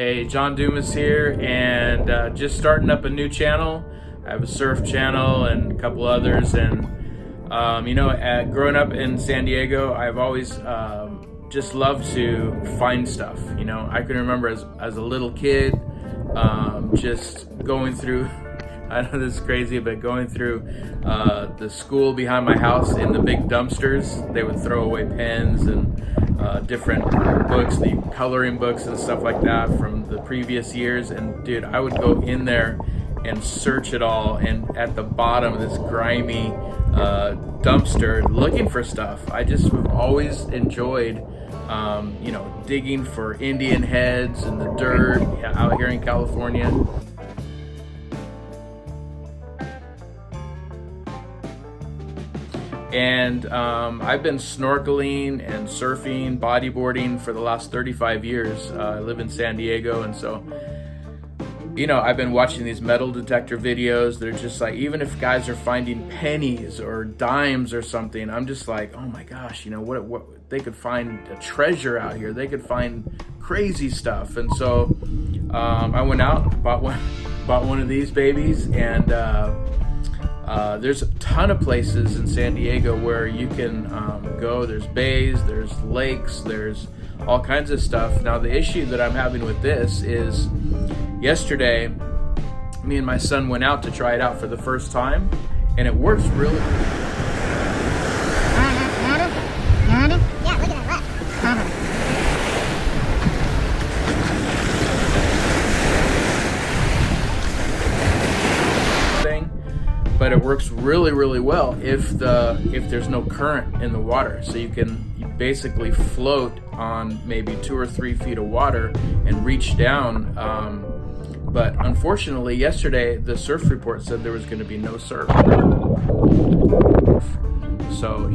Hey, John Dumas here, and just starting up a new channel. I have a surf channel and a couple others, and growing up in San Diego, I've always just loved to find stuff. I can remember as a little kid, just going through, I know this is crazy, but going through the school behind my house in the big dumpsters. They would throw away pens and different books, the coloring books and stuff like that from the previous years. And dude, I would go in there and search it all, and at the bottom of this grimy dumpster looking for stuff. I just have always enjoyed digging for Indian heads in the dirt out here in California. And I've been snorkeling and surfing, bodyboarding for the last 35 years. I live in San Diego, and so, I've been watching these metal detector videos. They're just like, even if guys are finding pennies or dimes or something, I'm just like, oh my gosh, what they could find a treasure out here. They could find crazy stuff. And so I went out, bought one of these babies, and there's a ton of places in San Diego where you can go. There's bays, there's lakes, there's all kinds of stuff. Now, the issue that I'm having with this is yesterday, me and my son went out to try it out for the first time, and it works really Yeah, look at that. But it works really well if there's no current in the water. So you basically float on maybe 2 or 3 feet of water and reach down. But unfortunately, yesterday the surf report said there was going to be no surf. So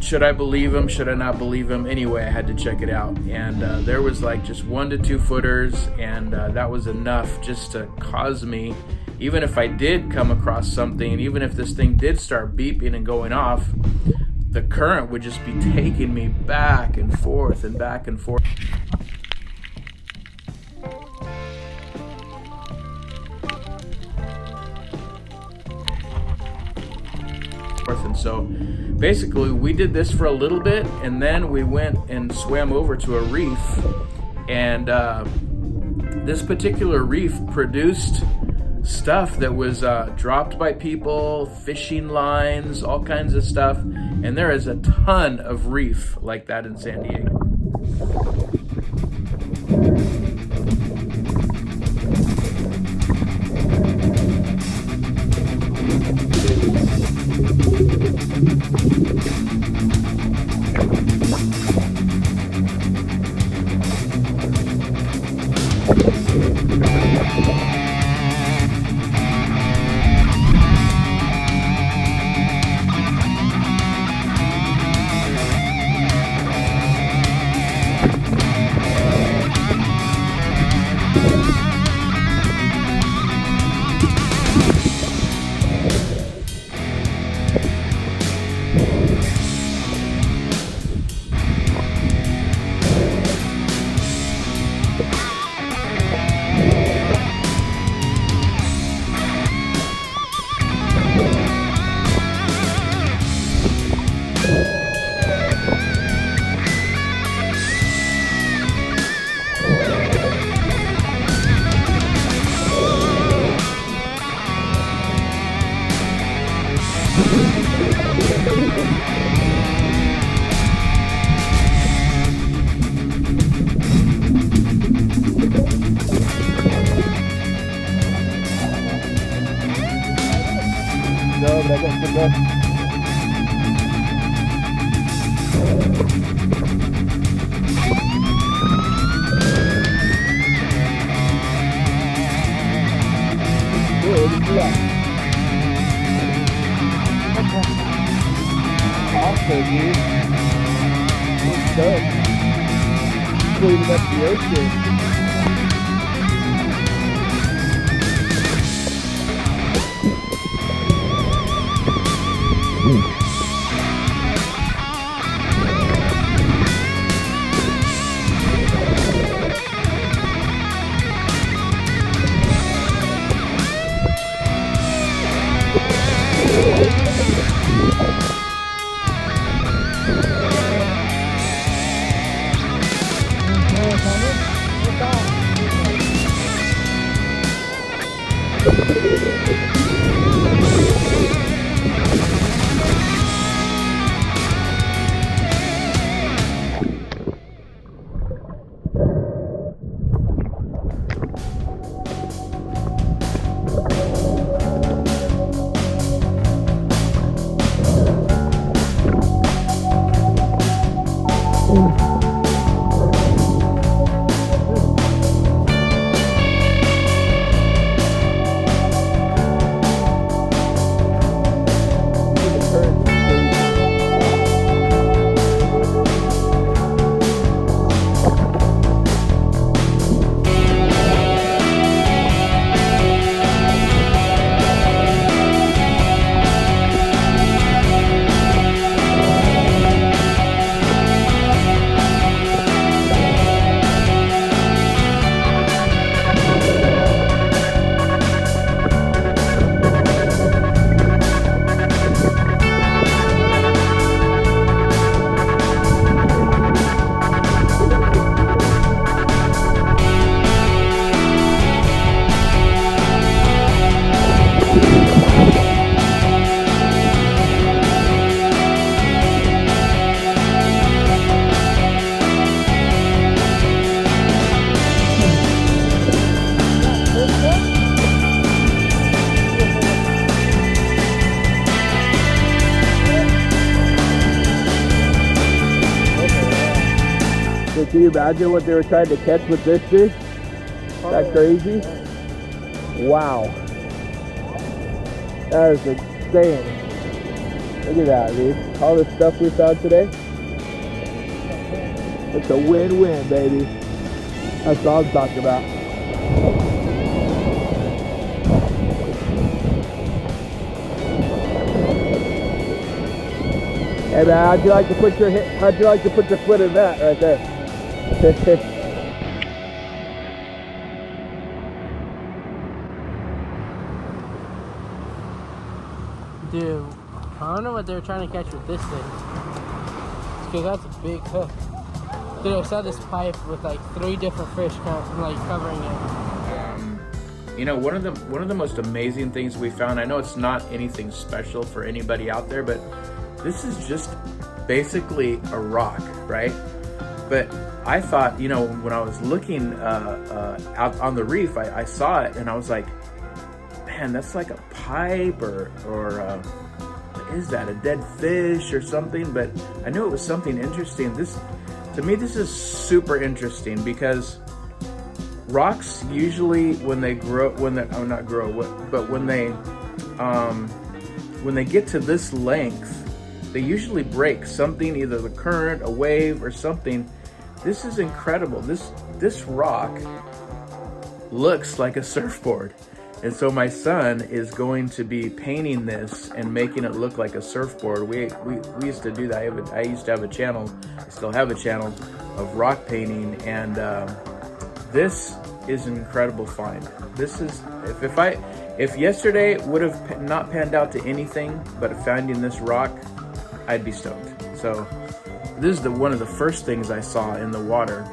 should I believe him? Should I not believe him? Anyway, I had to check it out, and there was like just 1 to 2 footers, and that was enough just to cause me, even if I did come across something, even if this thing did start beeping and going off, the current would just be taking me back and forth and back and forth. And so basically we did this for a little bit, and then we went and swam over to a reef, and this particular reef produced stuff that was dropped by people, fishing lines, all kinds of stuff, and there is a ton of reef like that in San Diego. No, but I got good luck. Good luck. Awesome, dude. Good stuff. Cleaning up the ocean. So can you imagine what they were trying to catch with this fish? Is that crazy? Wow. That is insane. Look at that, dude. All the stuff we found today. It's a win-win, baby. That's all I'm talking about. Hey man, how'd you like to put your foot in that right there? Dude, I don't know what they were trying to catch with this thing. Because that's a big hook. Dude, I saw this pipe with like 3 different fish covering it. You know, one of the most amazing things we found, I know it's not anything special for anybody out there, but this is just basically a rock, right? But I thought, you know, when I was looking out on the reef, I saw it and I was like, man, that's like a pipe or what is that, a dead fish or something? But I knew it was something interesting. To me, this is super interesting because rocks usually when they get to this length, they usually break something, either the current, a wave, or something. This is incredible. This rock looks like a surfboard. And so my son is going to be painting this and making it look like a surfboard. We used to do that. I used to have a channel, I still have a channel of rock painting, and this is an incredible find. This is, if yesterday would have not panned out to anything but finding this rock, I'd be stoked. So this is one of the first things I saw in the water.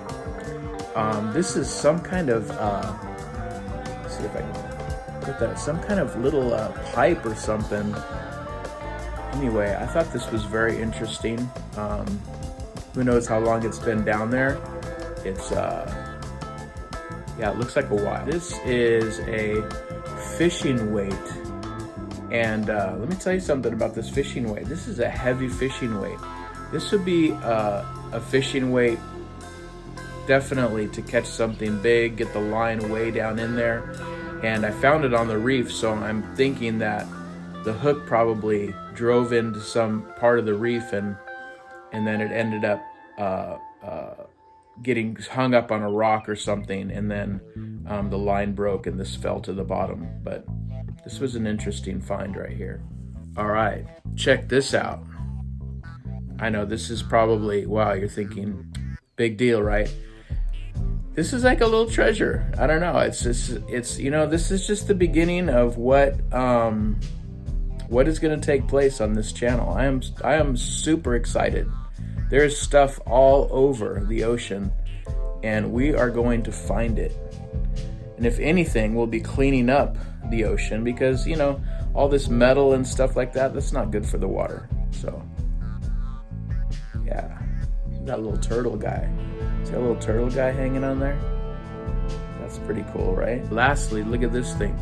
This is some kind of, let's see if I can put that, some kind of little pipe or something. Anyway, I thought this was very interesting. Who knows how long it's been down there. It's, yeah, it looks like a while. This is a fishing weight. And let me tell you something about this fishing weight. This is a heavy fishing weight. This would be a fishing weight definitely to catch something big, get the line way down in there. And I found it on the reef, so I'm thinking that the hook probably drove into some part of the reef and then it ended up getting hung up on a rock or something, and then the line broke and this fell to the bottom. But this was an interesting find right here. All right, check this out. I know this is probably, wow, you're thinking, big deal, right? This is like a little treasure. I don't know. It's you know, this is just the beginning of what is going to take place on this channel. I am super excited. There's stuff all over the ocean, and we are going to find it. And if anything, we'll be cleaning up the ocean because, you know, all this metal and stuff like that, that's not good for the water. So, yeah. That little turtle guy. See that little turtle guy hanging on there? That's pretty cool, right? Lastly, look at this thing.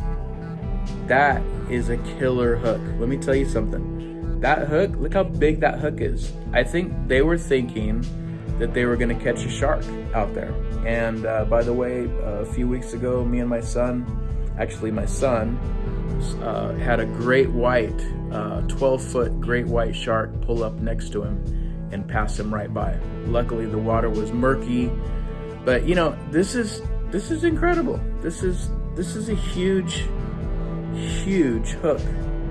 That is a killer hook. Let me tell you something. That hook, look how big that hook is. I think they were thinking that they were gonna catch a shark out there. And by the way, a few weeks ago, me and my son, actually my son, had a great white, 12-foot great white shark pull up next to him and pass him right by. Luckily, the water was murky, but you know, this is incredible. This is a huge hook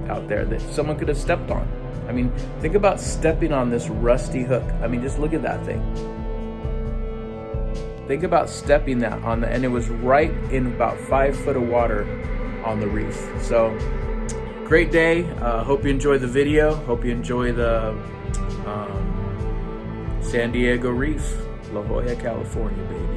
out there that someone could have stepped on. I mean, think about stepping on this rusty hook. I mean, just look at that thing. Think about stepping that on the, and it was right in about 5 foot of water on the reef. So, great day. Hope you enjoy the video. Hope you enjoy the San Diego Reef, La Jolla, California, baby.